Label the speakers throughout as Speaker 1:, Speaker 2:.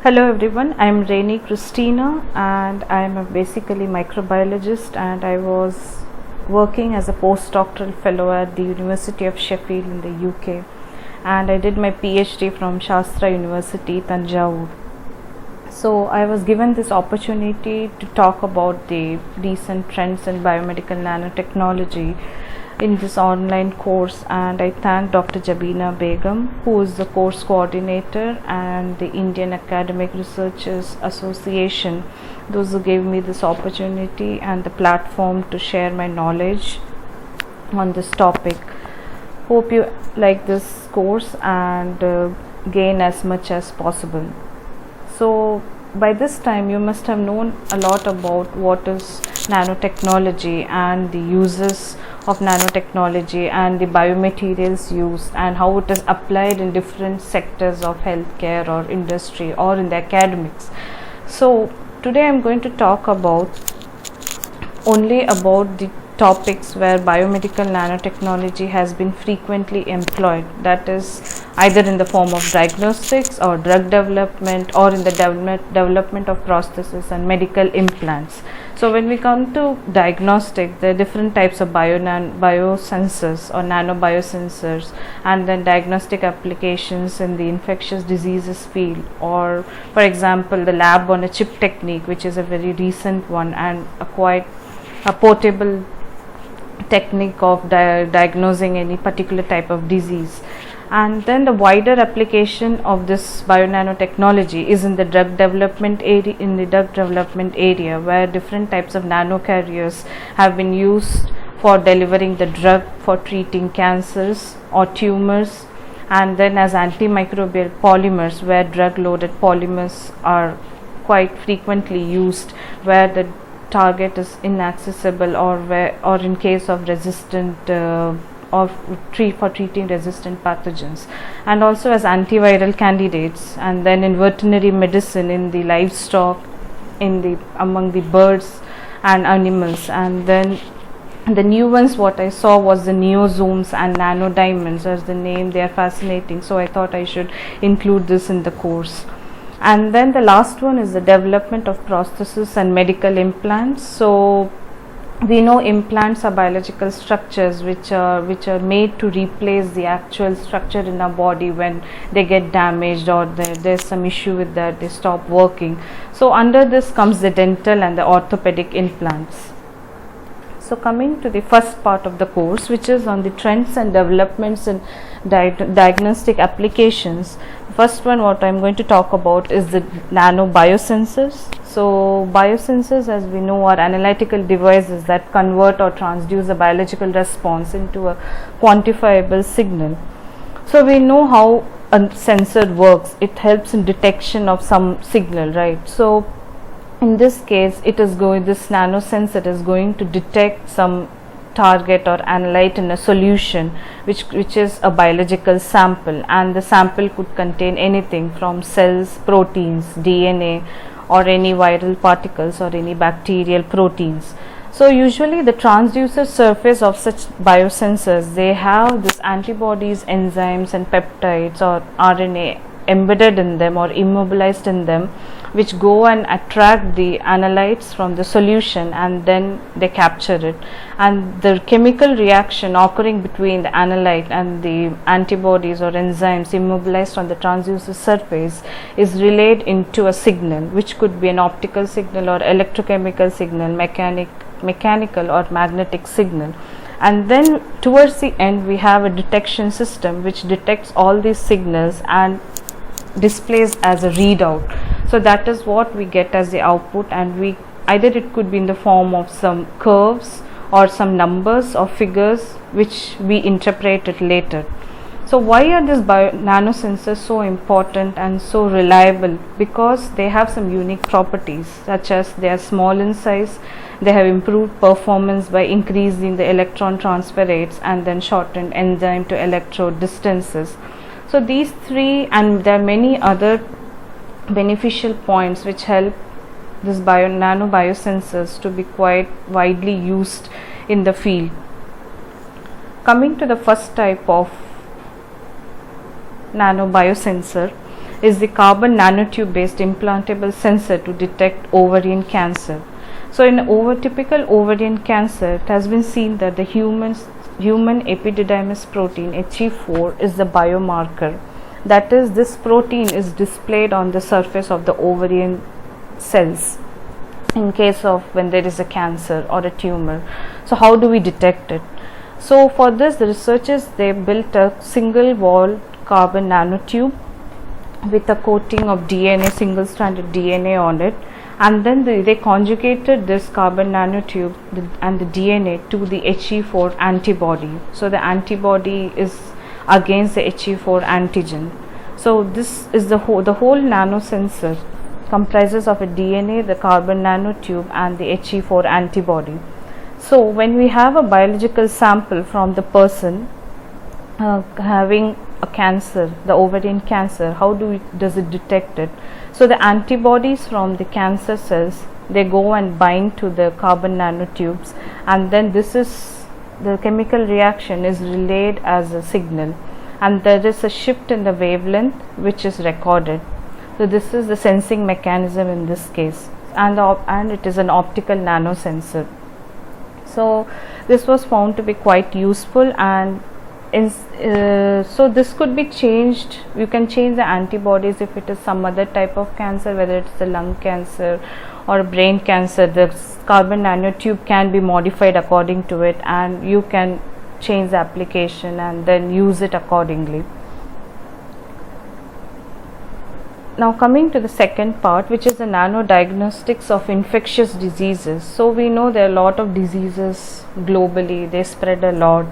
Speaker 1: Hello everyone, I am Rainy Christina and I am basically microbiologist, and I was working as a postdoctoral fellow at the University of Sheffield in the UK, and I did my PhD from Shastra University, Tanjavur. So I was given this opportunity to talk about the recent trends in biomedical nanotechnology in this online course, and I thank Dr. Jabina Begum, who is the course coordinator, and the Indian Academic Researchers Association, those who gave me this opportunity and the platform to share my knowledge on this topic. Hope you like this course and gain as much as possible. So by this time you must have known a lot about what is nanotechnology and the uses of nanotechnology and the biomaterials used and how it is applied in different sectors of healthcare or industry or in the academics. So today I am going to talk only about the topics where biomedical nanotechnology has been frequently employed, that is either in the form of diagnostics or drug development or in the development of prostheses and medical implants. So when we come to diagnostic, there are different types of biosensors or nanobiosensors, and then diagnostic applications in the infectious diseases field, or for example the lab on a chip technique, which is a very recent one and quite a portable technique of diagnosing any particular type of disease. And then the wider application of this bionanotechnology is in the drug development area, where different types of nanocarriers have been used for delivering the drug for treating cancers or tumors, and then as antimicrobial polymers, where drug loaded polymers are quite frequently used where the target is inaccessible, or in case of resistant for treating resistant pathogens, and also as antiviral candidates, and then in veterinary medicine in the livestock, among the birds and animals. And then the new ones what I saw was the neosomes and nanodiamonds. As the name, they are fascinating, so I thought I should include this in the course. And then the last one is the development of prostheses and medical implants. So we know implants are biological structures which are made to replace the actual structure in our body when they get damaged or there's some issue with that, they stop working. So under this comes the dental and the orthopedic implants. So coming to the first part of the course, which is on the trends and developments in diagnostic applications. First one what I am going to talk about is the nanobiosensors. So biosensors, as we know, are analytical devices that convert or transduce a biological response into a quantifiable signal. So we know how a sensor works. It helps in detection of some signal, right? So in this case, this nanosensor is going to detect some target or analyte in a solution which is a biological sample, and the sample could contain anything from cells, proteins, DNA, or any viral particles or any bacterial proteins. So usually the transducer surface of such biosensors, they have this antibodies, enzymes and peptides or RNA embedded in them or immobilized in them, which go and attract the analytes from the solution, and then they capture it, and the chemical reaction occurring between the analyte and the antibodies or enzymes immobilized on the transducer surface is relayed into a signal, which could be an optical signal or electrochemical signal, mechanical or magnetic signal. And then towards the end we have a detection system which detects all these signals and displays as a readout. So that is what we get as the output, and either it could be in the form of some curves or some numbers or figures which we interpret it later. So why are these nanosensors so important and so reliable? Because they have some unique properties, such as they are small in size, they have improved performance by increasing the electron transfer rates, and then shortened enzyme to electrode distances. So these three, and there are many other beneficial points which help this nanobiosensors to be quite widely used in the field. Coming to the first type of nanobiosensor is the carbon nanotube based implantable sensor to detect ovarian cancer. So in typical ovarian cancer, it has been seen that the human epididymis protein HE4 is the biomarker. That is, this protein is displayed on the surface of the ovarian cells in case of when there is a cancer or a tumor. So how do we detect it? So for this, the researchers, they built a single wall carbon nanotube with a coating of DNA, single stranded DNA on it, and then they conjugated this carbon nanotube and the DNA to the HE4 antibody. So the antibody is against the HE4 antigen. So this is the whole nanosensor comprises of a DNA, the carbon nanotube, and the HE4 antibody. So when we have a biological sample from the person having a cancer, the ovarian cancer, how does it detect it? So the antibodies from the cancer cells, they go and bind to the carbon nanotubes, and then the chemical reaction is relayed as a signal, and there is a shift in the wavelength which is recorded. So this is the sensing mechanism in this case, and it is an optical nanosensor. So this was found to be quite useful, and so this could be changed. You can change the antibodies if it is some other type of cancer, whether it's the lung cancer or brain cancer. The carbon nanotube can be modified according to it, and you can change the application and then use it accordingly. Now coming to the second part, which is the nanodiagnostics of infectious diseases. So we know there are a lot of diseases globally, they spread a lot.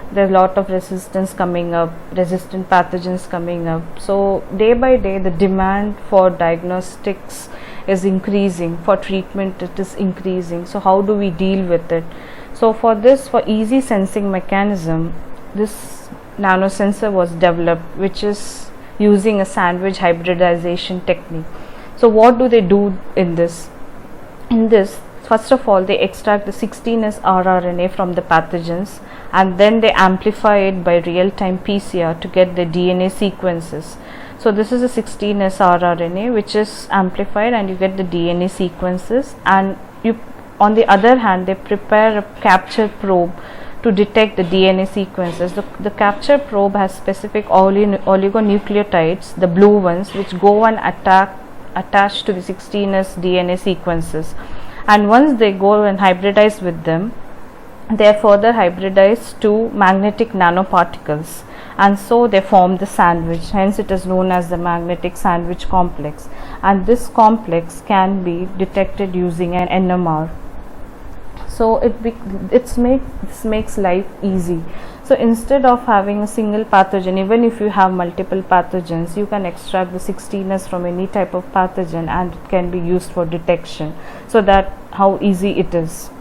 Speaker 1: There's a lot of resistance coming up, resistant pathogens coming up. So day by day the demand for diagnostics is increasing, for treatment it is increasing. So how do we deal with it? So for this, for easy sensing mechanism, this nanosensor was developed, which is using a sandwich hybridization technique. So what do they do in this? In this, first of all, they extract the 16S rRNA from the pathogens, and then they amplify it by real-time PCR to get the DNA sequences. So this is a 16S rRNA which is amplified, and you get the DNA sequences, and on the other hand, they prepare a capture probe to detect the DNA sequences. The capture probe has specific oligonucleotides, the blue ones, which go and attach to the 16S DNA sequences, and once they go and hybridize with them, they are further hybridized to magnetic nanoparticles, and so they form the sandwich. Hence it is known as the magnetic sandwich complex, and this complex can be detected using an NMR. So this makes life easy. So instead of having a single pathogen, even if you have multiple pathogens, you can extract the 16S from any type of pathogen, and it can be used for detection. So that how easy it is.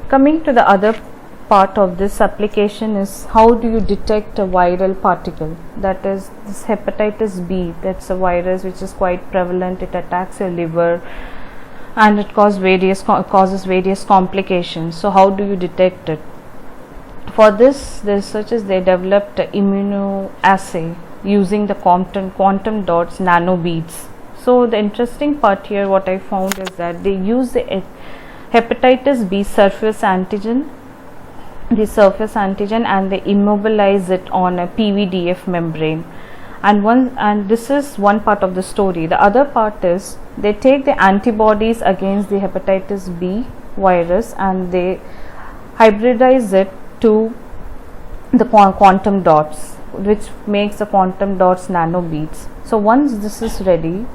Speaker 1: Coming to the other part of this application is how do you detect a viral particle, that is this hepatitis B. That's a virus which is quite prevalent. It attacks your liver and it causes various complications. So how do you detect it? For this, the researchers, they developed an immunoassay using the quantum dots nanobeads. So the interesting part here, what I found is that they use the hepatitis B surface antigen, and they immobilize it on a PVDF membrane. And this is one part of the story. The other part is they take the antibodies against the hepatitis B virus and they hybridize it to the quantum dots, which makes the quantum dots nanobeads. So once this is ready,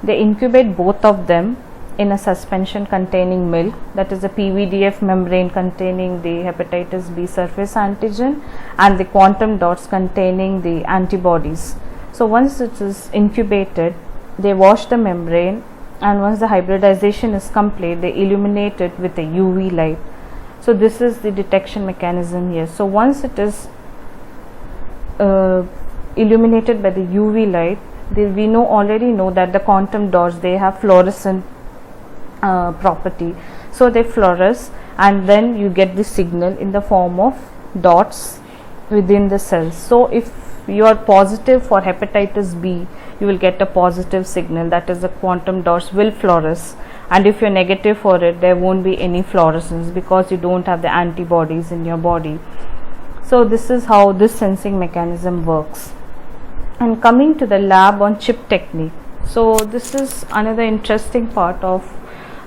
Speaker 1: they incubate both of them in a suspension containing milk, that is a PVDF membrane containing the hepatitis B surface antigen and the quantum dots containing the antibodies. So once it is incubated, they wash the membrane, and once the hybridization is complete, they illuminate it with a UV light. So this is the detection mechanism here. So once it is illuminated by the UV light, we already know that the quantum dots, they have fluorescent property. So they fluoresce, and then you get the signal in the form of dots within the cells. So if you are positive for hepatitis B, you will get a positive signal, that is the quantum dots will fluoresce, and if you're negative for it, there won't be any fluorescence because you don't have the antibodies in your body. So this is how this sensing mechanism works. And coming to the lab on chip technique, so this is another interesting part of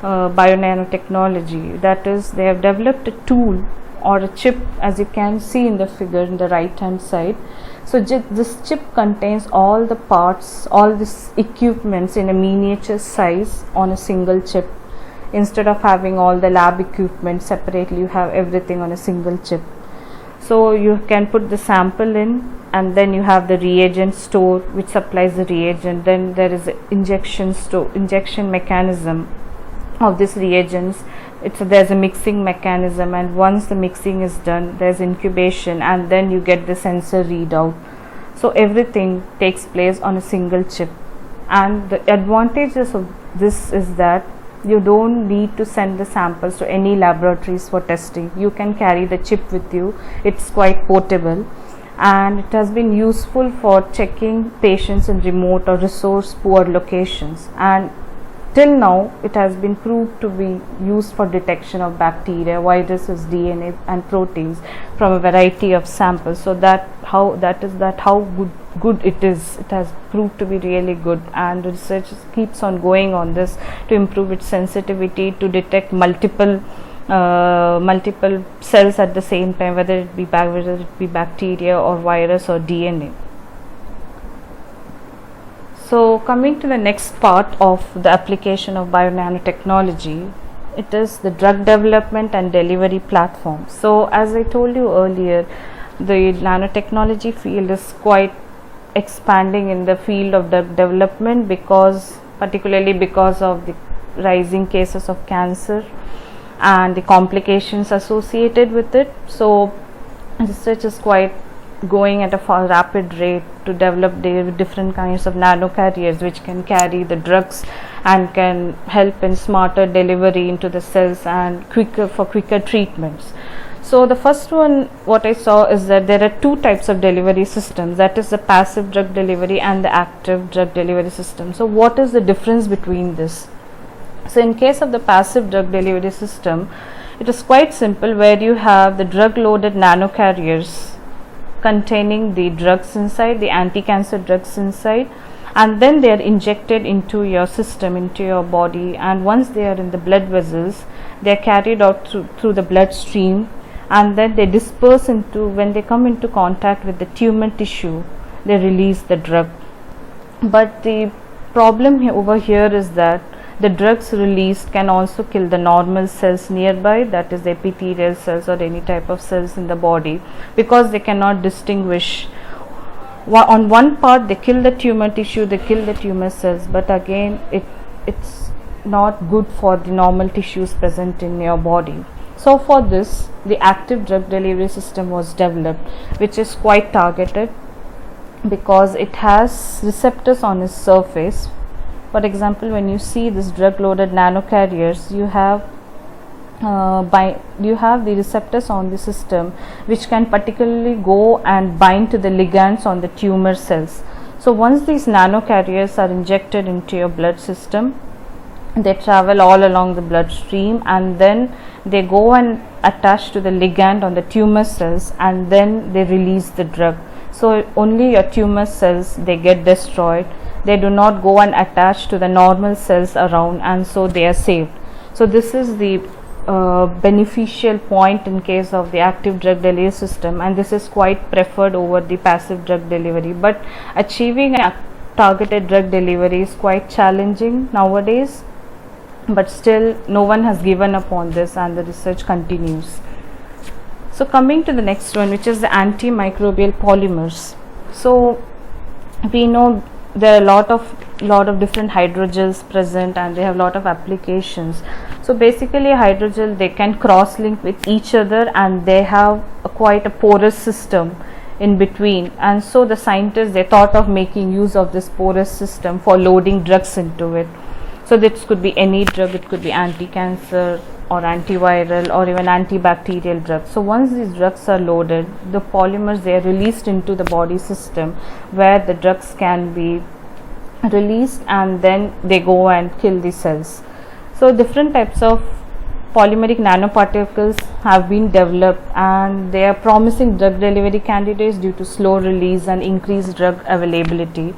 Speaker 1: bio-nanotechnology, that is they have developed a tool or a chip, as you can see in the figure in the right hand side. So this chip contains all the parts, all these equipments in a miniature size on a single chip. Instead of having all the lab equipment separately, you have everything on a single chip. So you can put the sample in, and then you have the reagent store which supplies the reagent. Then there is an injection mechanism of these reagents. There's a mixing mechanism, and once the mixing is done, there's incubation, and then you get the sensor readout. So everything takes place on a single chip. And the advantages of this is that you don't need to send the samples to any laboratories for testing. You can carry the chip with you. It's quite portable, and it has been useful for checking patients in remote or resource poor locations, and till now it has been proved to be used for detection of bacteria, viruses, DNA and proteins from a variety of samples. So how good it is. It has proved to be really good, and research keeps on going on this to improve its sensitivity to detect multiple cells at the same time, whether it be bacteria or virus or DNA. So coming to the next part of the application of bio-nanotechnology, it is the drug development and delivery platform. So as I told you earlier, the nanotechnology field is quite expanding in the field of drug development, particularly because of the rising cases of cancer and the complications associated with it. So research is quite going at a rapid rate to develop different kinds of nanocarriers which can carry the drugs and can help in smarter delivery into the cells and quicker treatments. So the first one what I saw is that there are two types of delivery systems, that is the passive drug delivery and the active drug delivery system. So what is the difference between this? So in case of the passive drug delivery system, it is quite simple, where you have the drug loaded nanocarriers containing the drugs inside, the anti-cancer drugs inside, and then they are injected into your system, into your body, and once they are in the blood vessels, they are carried out through the bloodstream, and then they disperse when they come into contact with the tumor tissue, they release the drug. But the problem over here is that the drugs released can also kill the normal cells nearby, that is the epithelial cells or any type of cells in the body, because they cannot distinguish. On one part they kill the tumor tissue, they kill the tumor cells, but again it's not good for the normal tissues present in your body. So for this, the active drug delivery system was developed, which is quite targeted because it has receptors on its surface. For example, when you see this drug loaded nanocarriers, you have the receptors on the system which can particularly go and bind to the ligands on the tumor cells. So once these nanocarriers are injected into your blood system, they travel all along the bloodstream, and then they go and attach to the ligand on the tumor cells, and then they release the drug. So only your tumor cells, they get destroyed. They do not go and attach to the normal cells around, and so they are saved. So this is the beneficial point in case of the active drug delivery system, and this is quite preferred over the passive drug delivery. But achieving a targeted drug delivery is quite challenging nowadays, but still no one has given up on this, and the research continues. So coming to the next one, which is the antimicrobial polymers. So we know there are a lot of different hydrogels present, and they have a lot of applications. So basically hydrogel, they can cross link with each other, and they have quite a porous system in between, and so the scientists, they thought of making use of this porous system for loading drugs into it. So this could be any drug, it could be anti-cancer, or antiviral or even antibacterial drugs. So once these drugs are loaded, the polymers, they are released into the body system where the drugs can be released and then they go and kill the cells. So different types of polymeric nanoparticles have been developed and they are promising drug delivery candidates due to slow release and increased drug availability.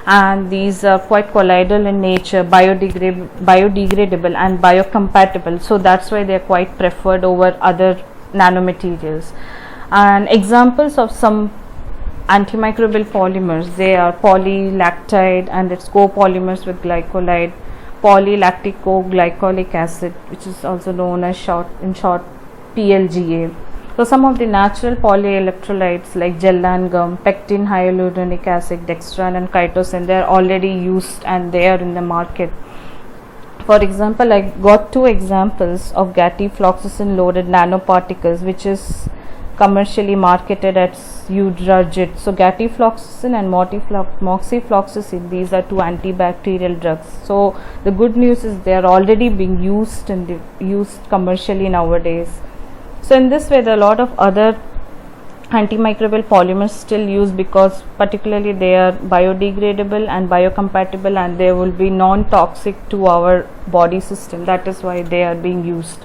Speaker 1: And these are quite colloidal in nature, biodegradable and biocompatible, so that's why they are quite preferred over other nanomaterials. And examples of some antimicrobial polymers, they are polylactide and its copolymers with glycolide, polylacticoglycolic acid, which is also known as in short PLGA. So some of the natural polyelectrolytes like gel and gum, pectin, hyaluronic acid, dextran and chitosan, they are already used and they are in the market. For example, I got 2 examples of gatifloxacin loaded nanoparticles which is commercially marketed as Udragit. So gatifloxacin and moxifloxacin, these are 2 antibacterial drugs. So the good news is they are already being used commercially nowadays. So in this way, there are a lot of other antimicrobial polymers still used because particularly they are biodegradable and biocompatible and they will be non-toxic to our body system. That is why they are being used.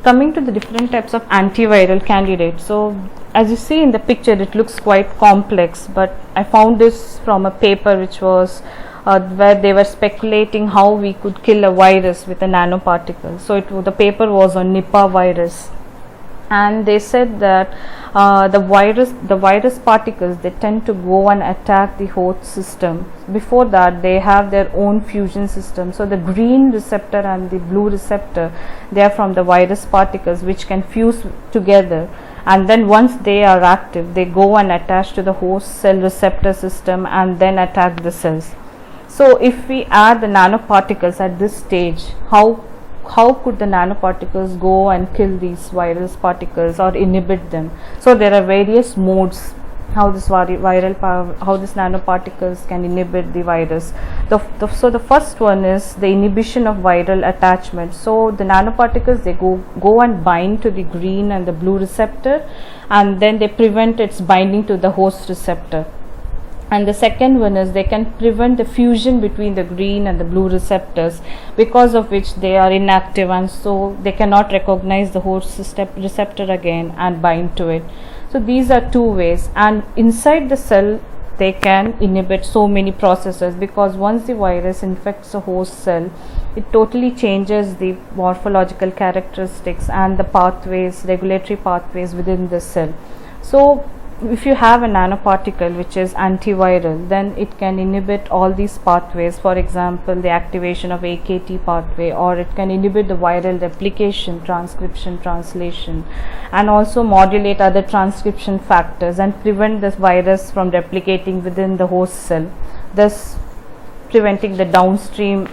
Speaker 1: Coming to the different types of antiviral candidates. So as you see in the picture, it looks quite complex, but I found this from a paper which was where they were speculating how we could kill a virus with a nanoparticle. So the paper was on Nipah virus, and they said that the virus particles, they tend to go and attack the host system. Before that, they have their own fusion system. So the green receptor and the blue receptor, they are from the virus particles which can fuse together, and then once they are active, they go and attach to the host cell receptor system and then attack the cells. So if we add the nanoparticles at this stage, how could the nanoparticles go and kill these virus particles or inhibit them? So there are various modes how this nanoparticles can inhibit the virus. So the first one is the inhibition of viral attachment. So the nanoparticles, they go and bind to the green and the blue receptor, and then they prevent its binding to the host receptor. And the second one is they can prevent the fusion between the green and the blue receptors, because of which they are inactive and so they cannot recognize the host receptor again and bind to it. So these are 2 ways, and inside the cell they can inhibit so many processes, because once the virus infects the host cell, it totally changes the morphological characteristics and the regulatory pathways within the cell. So if you have a nanoparticle which is antiviral, then it can inhibit all these pathways. For example, the activation of AKT pathway, or it can inhibit the viral replication, transcription, translation, and also modulate other transcription factors and prevent this virus from replicating within the host cell, thus preventing the downstream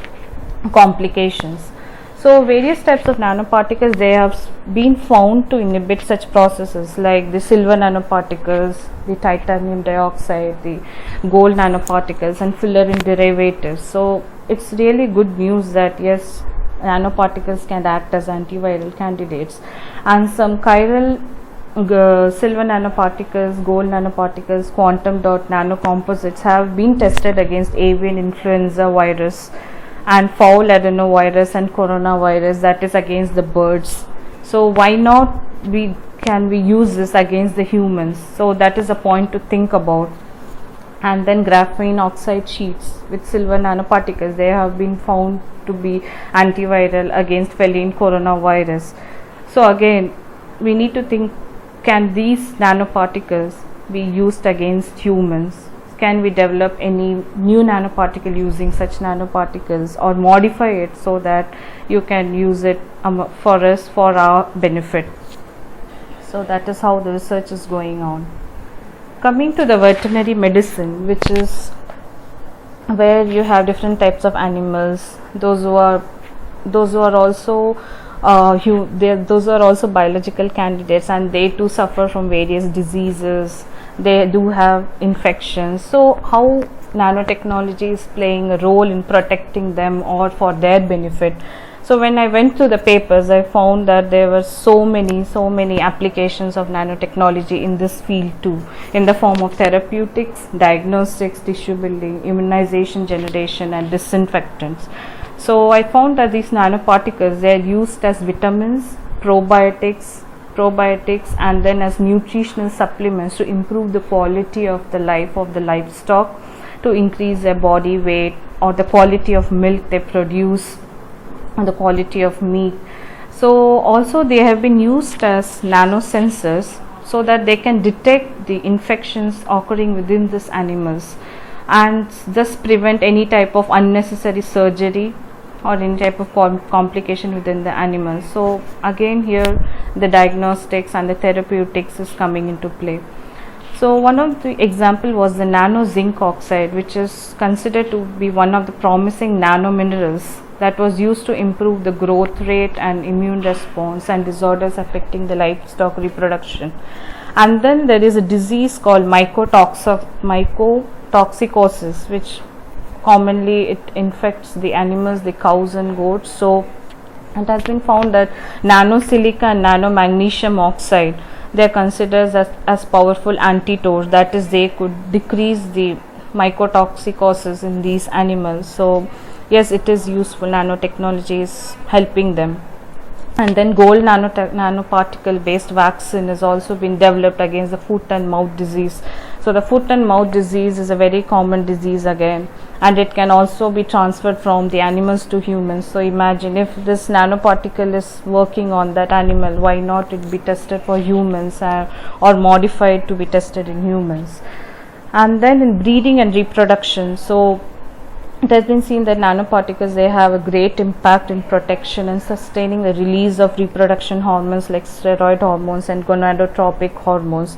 Speaker 1: complications. So various types of nanoparticles, they have been found to inhibit such processes like the silver nanoparticles, the titanium dioxide, the gold nanoparticles, and fullerene derivatives. So it's really good news that yes, nanoparticles can act as antiviral candidates, and some chiral silver nanoparticles, gold nanoparticles, quantum dot nanocomposites have been tested against avian influenza virus and fowl adenovirus and coronavirus, that is against the birds. So why not can we use this against the humans? So that is a point to think about. And then graphene oxide sheets with silver nanoparticles, they have been found to be antiviral against feline coronavirus. So again, we need to think, can these nanoparticles be used against humans? Can we develop any new nanoparticle using such nanoparticles, or modify it so that you can use it for us for our benefit? So that is how the research is going on. Coming to the veterinary medicine, which is where you have different types of animals, those who are also those are also biological candidates, and they too suffer from various diseases. They do have infections. So how nanotechnology is playing a role in protecting them or for their benefit? So when I went through the papers, I found that there were so many applications of nanotechnology in this field too, in the form of therapeutics, diagnostics, tissue building, immunization generation, and disinfectants. So I found that these nanoparticles, they are used as vitamins, probiotics, and then as nutritional supplements to improve the quality of the life of the livestock, to increase their body weight or the quality of milk they produce, and the quality of meat. So also they have been used as nanosensors so that they can detect the infections occurring within these animals and thus prevent any type of unnecessary surgery or any type of complication within the animals. So again here the diagnostics and the therapeutics is coming into play. So one of the example was the nano zinc oxide, which is considered to be one of the promising nano minerals that was used to improve the growth rate and immune response and disorders affecting the livestock reproduction. And then there is a disease called mycotoxicosis, which commonly it infects the animals, the cows and goats. So it has been found that nanosilica and nanomagnesium oxide, they are considered as powerful antidotes, that is they could decrease the mycotoxicosis in these animals. So yes, it is useful, nanotechnology is helping them. And then gold nanoparticle based vaccine has also been developed against the foot and mouth disease. So the foot and mouth disease is a very common disease again, and it can also be transferred from the animals to humans. So imagine if this nanoparticle is working on that animal, why not it be tested for humans or modified to be tested in humans. And then in breeding and reproduction, so it has been seen that nanoparticles, they have a great impact in protection and sustaining the release of reproduction hormones like steroid hormones and gonadotropic hormones.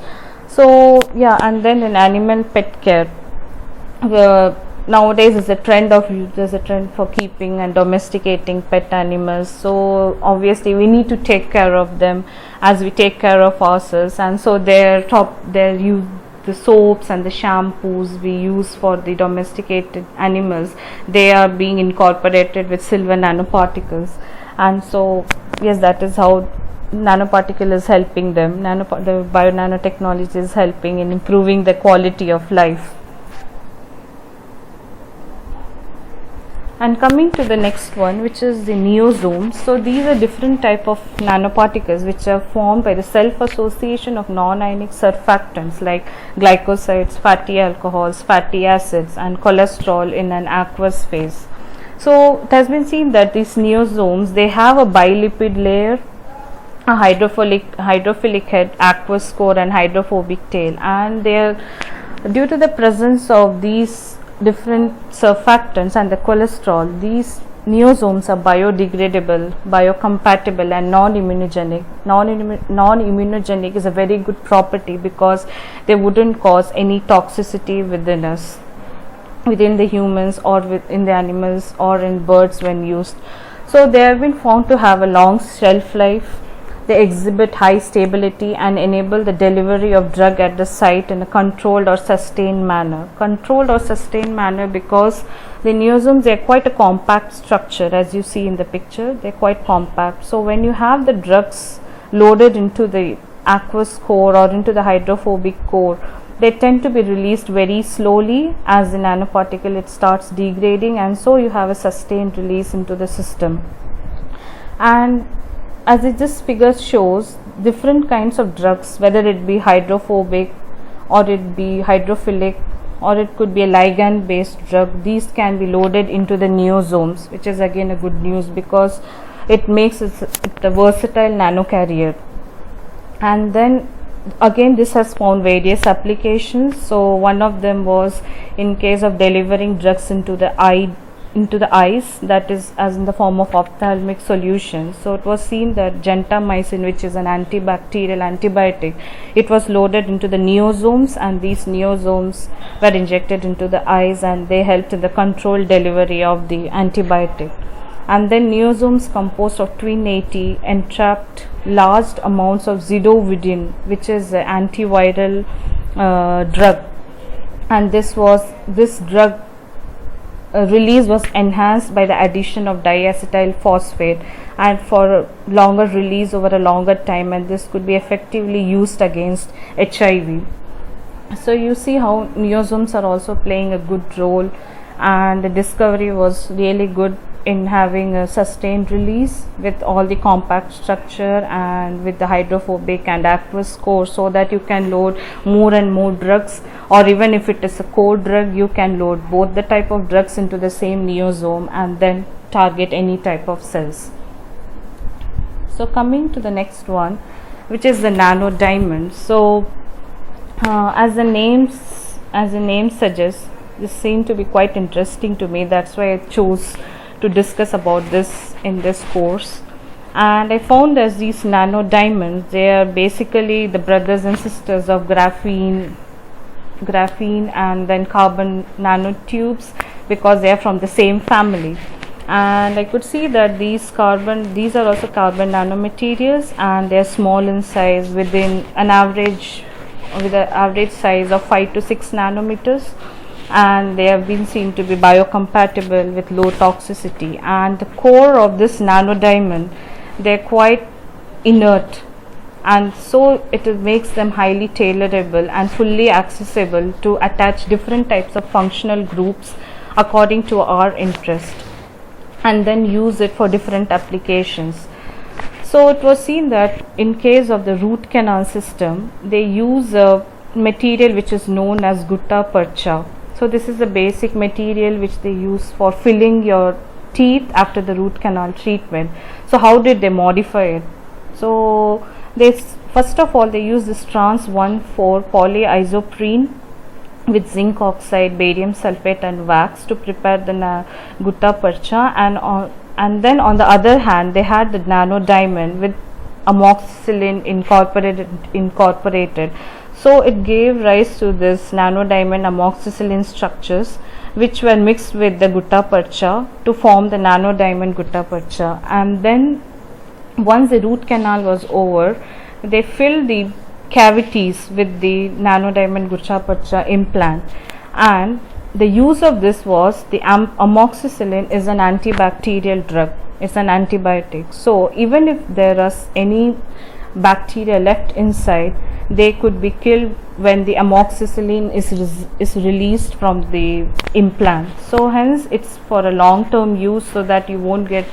Speaker 1: So yeah, and then in animal pet care, nowadays there's a trend for keeping and domesticating pet animals. So obviously we need to take care of them as we take care of ourselves, and so the soaps and the shampoos we use for the domesticated animals, they are being incorporated with silver nanoparticles. And so yes, that is how nanoparticle is helping them. The bio-nanotechnology is helping in improving the quality of life. And coming to the next one, which is the neosomes. So these are different type of nanoparticles which are formed by the self-association of non-ionic surfactants like glycosides, fatty alcohols, fatty acids, and cholesterol in an aqueous phase. So it has been seen that these neosomes, they have a bilipid layer, a hydrophilic head, aqueous core, and hydrophobic tail, and they are, due to the presence of these different surfactants and the cholesterol, these neosomes are biodegradable, biocompatible, and non-immunogenic. Non-immunogenic is a very good property because they wouldn't cause any toxicity within us, within the humans or within the animals or in birds when used. So they have been found to have a long shelf life. They exhibit high stability and enable the delivery of drug at the site in a controlled or sustained manner. Because the neosomes, they are quite a compact structure, as you see in the picture. They are quite compact. So when you have the drugs loaded into the aqueous core or into the hydrophobic core, they tend to be released very slowly. As the nanoparticle, it starts degrading, and so you have a sustained release into the system. And as this figure shows, different kinds of drugs, whether it be hydrophobic or it be hydrophilic or it could be a ligand based drug, these can be loaded into the neosomes, which is again a good news because it makes it a versatile nanocarrier. And then again, this has found various applications. So one of them was in case of delivering drugs into the eyes, that is as in the form of ophthalmic solution. So it was seen that gentamicin, which is an antibacterial antibiotic, it was loaded into the neosomes, and these neosomes were injected into the eyes, and they helped in the controlled delivery of the antibiotic. And then neosomes composed of twin 80 entrapped large amounts of zidovudin, which is an antiviral drug, and this drug release was enhanced by the addition of diacetyl phosphate and for a longer release over a longer time, and this could be effectively used against HIV. So you see how neosomes are also playing a good role, and the discovery was really good in having a sustained release with all the compact structure and with the hydrophobic and aqueous core, so that you can load more and more drugs, or even if it is a core drug, you can load both the type of drugs into the same neosome and then target any type of cells. So coming to the next one, which is the nanodiamond. So as the name suggests, this seemed to be quite interesting to me. That's why I chose to discuss about this in this course. And I found that these nanodiamonds, they are basically the brothers and sisters of graphene and then carbon nanotubes, because they are from the same family. And I could see that these are also carbon nanomaterials, and they are small in size, with an average size of 5 to 6 nanometers, and they have been seen to be biocompatible with low toxicity. And the core of this nanodiamond, they are quite inert, and so it makes them highly tailorable and fully accessible to attach different types of functional groups according to our interest, and then use it for different applications. So it was seen that in case of the root canal system, they use a material which is known as gutta percha. So this is the basic material which they use for filling your teeth after the root canal treatment. So how did they modify it? So first of all, they use this trans 1,4 polyisoprene with zinc oxide, barium sulfate and wax to prepare the gutta percha, and then on the other hand, they had the nanodiamond with amoxicillin incorporated. So it gave rise to this nanodiamond amoxicillin structures, which were mixed with the gutta percha to form the nanodiamond gutta percha. And then once the root canal was over, they filled the cavities with the nanodiamond gutta percha implant. And the use of this was, the amoxicillin is an antibacterial drug, it's an antibiotic. So even if there is any bacteria left inside, they could be killed when the amoxicillin is released from the implant. So hence it's for a long term use, so that you won't get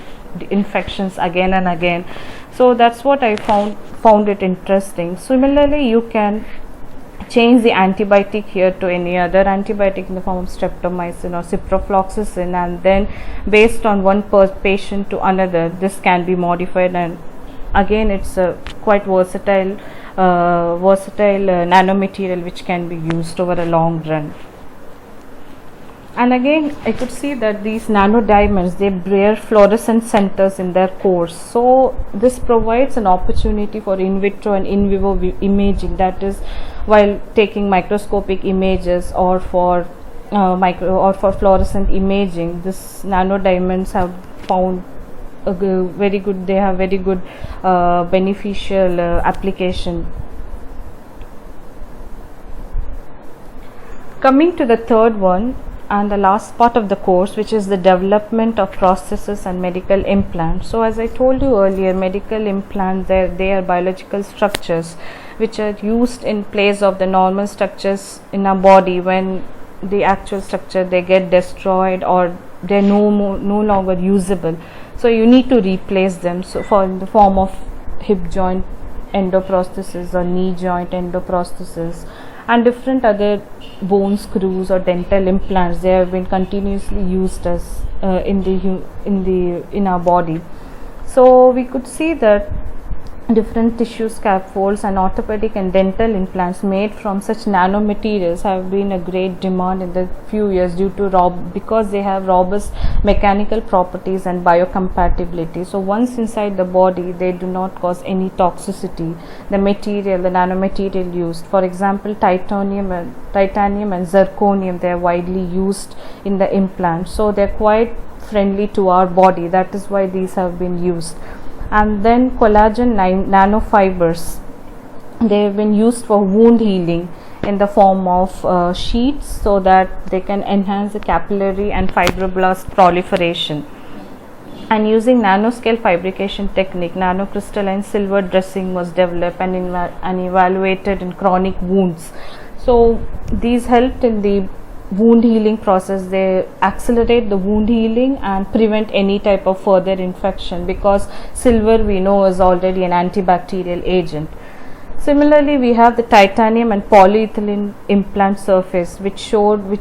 Speaker 1: infections again and again. So that's what I found it interesting. Similarly, you can change the antibiotic here to any other antibiotic in the form of streptomycin or ciprofloxacin, and then based on one patient to another, this can be modified, and again it's a quite versatile nanomaterial which can be used over a long run. And again, I could see that these nanodiamonds, they bear fluorescent centers in their cores. So this provides an opportunity for in vitro and in vivo imaging, that is, while taking microscopic images or for fluorescent imaging, this nanodiamonds have found very good beneficial application. Coming to the third one and the last part of the course, which is the development of prostheses and medical implants. So as I told you earlier, medical implants, they are biological structures which are used in place of the normal structures in our body. When the actual structure, they get destroyed or they're no longer usable, so you need to replace them. So in the form of hip joint endoprosthesis or knee joint endoprosthesis and different other bone screws or dental implants, they have been continuously used as in our body. So we could see that different tissue scaffolds and orthopedic and dental implants made from such nanomaterials have been a great demand in the few years because they have robust mechanical properties and biocompatibility. So once inside the body, they do not cause any toxicity. The nanomaterial used, for example, titanium and zirconium, they are widely used in the implant. So they are quite friendly to our body. That is why these have been used. And then collagen nanofibers, they have been used for wound healing in the form of sheets so that they can enhance the capillary and fibroblast proliferation. And using nanoscale fabrication technique, nanocrystalline silver dressing was developed and evaluated in chronic wounds. So these helped in the wound healing process. They accelerate the wound healing and prevent any type of further infection, because silver we know is already an antibacterial agent. Similarly, we have the titanium and polyethylene implant surface, which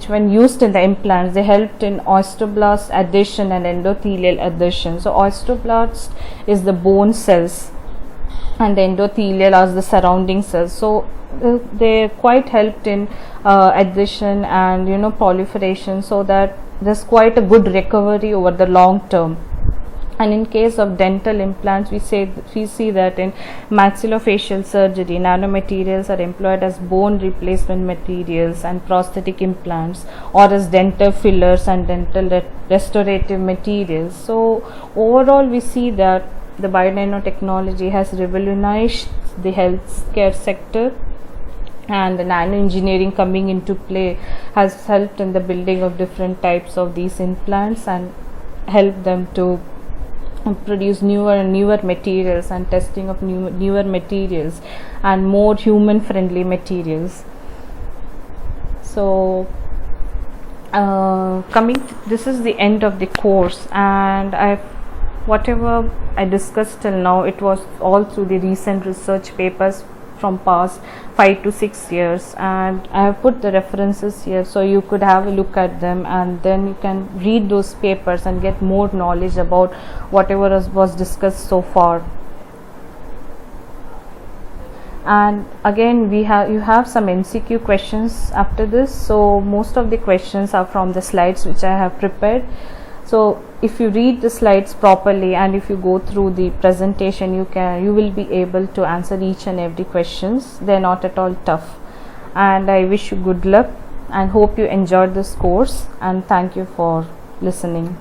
Speaker 1: when used in the implants, they helped in osteoblast adhesion and endothelial adhesion. So osteoblast is the bone cells and the endothelial are the surrounding cells. So they quite helped in adhesion and proliferation, so that there's quite a good recovery over the long term. And in case of dental implants, we see that in maxillofacial surgery, nanomaterials are employed as bone replacement materials and prosthetic implants, or as dental fillers and dental restorative materials. So overall, we see that the bio-nanotechnology has revolutionized the healthcare sector, and the nano engineering coming into play has helped in the building of different types of these implants and helped them to produce newer and newer materials and testing of newer materials and more human friendly materials. So this is the end of the course, and whatever I discussed till now, it was all through the recent research papers from past 5 to 6 years, and I have put the references here so you could have a look at them, and then you can read those papers and get more knowledge about whatever was discussed so far. And again, you have some MCQ questions after this, so most of the questions are from the slides which I have prepared. So if you read the slides properly and if you go through the presentation, you will be able to answer each and every questions. They're not at all tough, and I wish you good luck and hope you enjoyed this course, and thank you for listening.